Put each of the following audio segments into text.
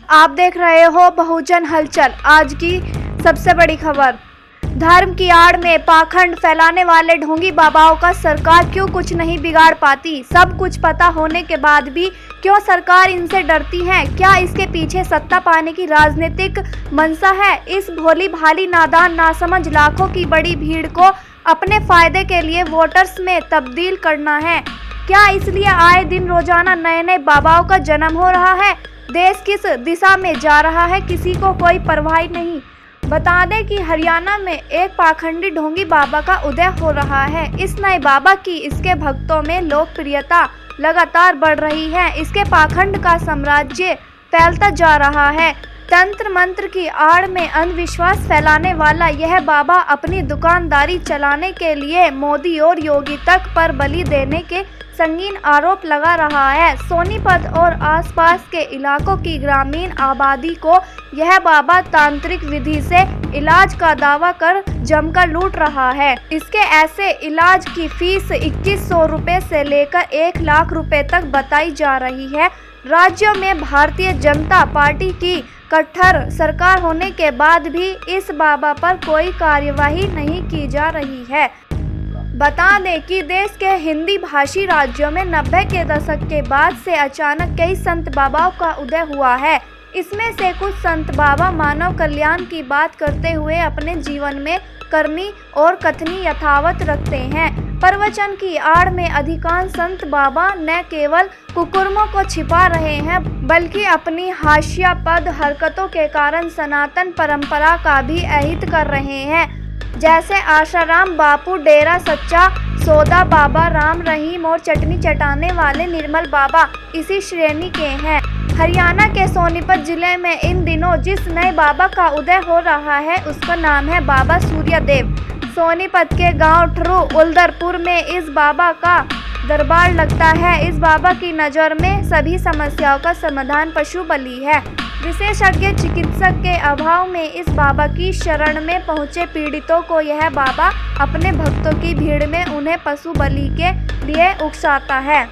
आप देख रहे हो बहुजन हलचल। आज की सबसे बड़ी खबर, धर्म की आड़ में पाखंड फैलाने वाले ढोंगी बाबाओं का सरकार क्यों कुछ नहीं बिगाड़ पाती। सब कुछ पता होने के बाद भी क्यों सरकार इनसे डरती है? क्या इसके पीछे सत्ता पाने की राजनीतिक मंशा है? इस भोली भाली नादान नासमझ लाखों की बड़ी भीड़ को अपने फायदे के लिए वोटर्स में तब्दील करना है क्या? इसलिए आए दिन रोजाना नए नए बाबाओं का जन्म हो रहा है। देश किस दिशा में जा रहा है किसी को कोई परवाह नहीं। बता दें कि हरियाणा में एक पाखंडी ढोंगी बाबा का उदय हो रहा है। इस नए बाबा की इसके भक्तों में लोकप्रियता लगातार बढ़ रही है। इसके पाखंड का साम्राज्य फैलता जा रहा है। तंत्र मंत्र की आड़ में अंधविश्वास फैलाने वाला यह बाबा अपनी दुकानदारी चलाने के लिए मोदी और योगी तक पर बलि देने के संगीन आरोप लगा रहा है। सोनीपत और आसपास के इलाकों की ग्रामीण आबादी को यह बाबा तांत्रिक विधि से इलाज का दावा कर जमकर लूट रहा है। इसके ऐसे इलाज की फीस 2100 रुपए से लेकर 1 लाख रुपए तक बताई जा रही है। राज्यों में भारतीय जनता पार्टी की कट्टर सरकार होने के बाद भी इस बाबा पर कोई कार्यवाही नहीं की जा रही है। बता दें कि देश के हिंदी भाषी राज्यों में 90 के दशक के बाद से अचानक कई संत बाबाओं का उदय हुआ है। इसमें से कुछ संत बाबा मानव कल्याण की बात करते हुए अपने जीवन में करनी और कथनी यथावत रखते हैं। प्रवचन की आड़ में अधिकांश संत बाबा न केवल कुकर्मों को छिपा रहे हैं बल्कि अपनी हास्यास्पद हरकतों के कारण सनातन परंपरा का भी अहित कर रहे हैं। जैसे आशाराम बापू, डेरा सच्चा सौदा बाबा, राम रहीम और चटनी चटाने वाले निर्मल बाबा इसी श्रेणी के हैं। हरियाणा के सोनीपत जिले में इन दिनों जिस नए बाबा का उदय हो रहा है उसका नाम है बाबा सूर्यदेव। सोनीपत के गांव ठरू उल्दरपुर में इस बाबा का दरबार लगता है। इस बाबा की नज़र में सभी समस्याओं का समाधान पशु बलि है। विशेषज्ञ चिकित्सक के अभाव में इस बाबा की शरण में पहुंचे पीड़ितों को यह बाबा अपने भक्तों की भीड़ में उन्हें पशु बलि के लिए उकसाता है।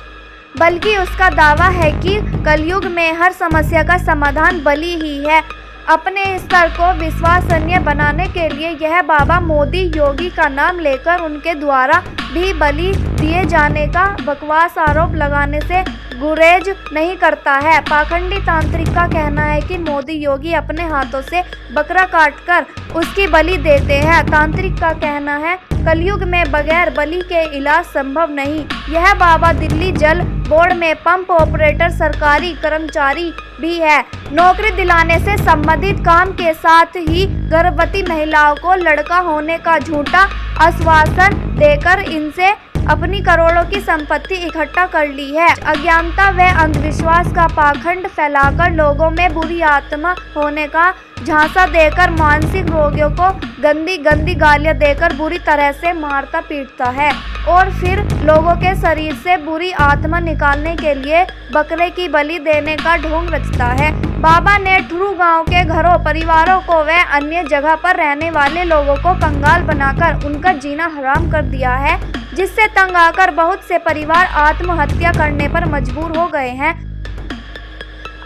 बल्कि उसका दावा है कि कलयुग में हर समस्या का समाधान बलि ही है। अपने स्तर को विश्वसनीय बनाने के लिए यह बाबा मोदी योगी का नाम लेकर उनके द्वारा भी बलि दिए जाने का बकवास आरोप लगाने से गुरेज नहीं करता है। पाखंडी तांत्रिक का कहना है कि मोदी योगी अपने हाथों से बकरा काटकर उसकी बलि देते हैं। तांत्रिक का कहना है कलयुग में बगैर बलि के इलाज संभव नहीं। यह बाबा दिल्ली जल बोर्ड में पंप ऑपरेटर सरकारी कर्मचारी भी है। नौकरी दिलाने से संबंधित काम के साथ ही गर्भवती महिलाओं को लड़का होने का झूठा आश्वासन देकर इनसे अपनी करोड़ों की संपत्ति इकट्ठा कर ली है। अज्ञानता व अंधविश्वास का पाखंड फैलाकर लोगों में बुरी आत्मा होने का झांसा देकर मानसिक रोगियों को गंदी गंदी गालियां देकर बुरी तरह से मारता पीटता है और फिर लोगों के शरीर से बुरी आत्मा निकालने के लिए बकरे की बलि देने का ढोंग रचता है। बाबा ने ठुरू गांव के घरों, परिवारों को व अन्य जगह पर रहने वाले लोगों को कंगाल बनाकर उनका जीना हराम कर दिया है, जिससे तंग आकर बहुत से परिवार आत्महत्या करने पर मजबूर हो गए हैं।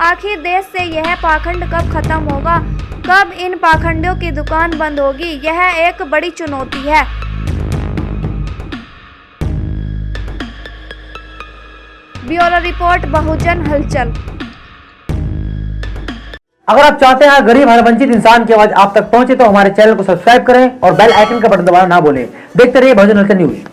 आखिर देश से यह पाखंड कब खत्म होगा? कब इन पाखंडियों की दुकान बंद होगी? यह एक बड़ी चुनौती है। ब्यूरो रिपोर्ट, बहुजन हलचल। अगर आप चाहते हैं गरीब हर वंचित इंसान की आवाज आप तक पहुंचे तो हमारे चैनल को सब्सक्राइब करें और बेल आइकन का बटन दबाना ना भूलें। देखते रहिए बहुजन हलचल न्यूज।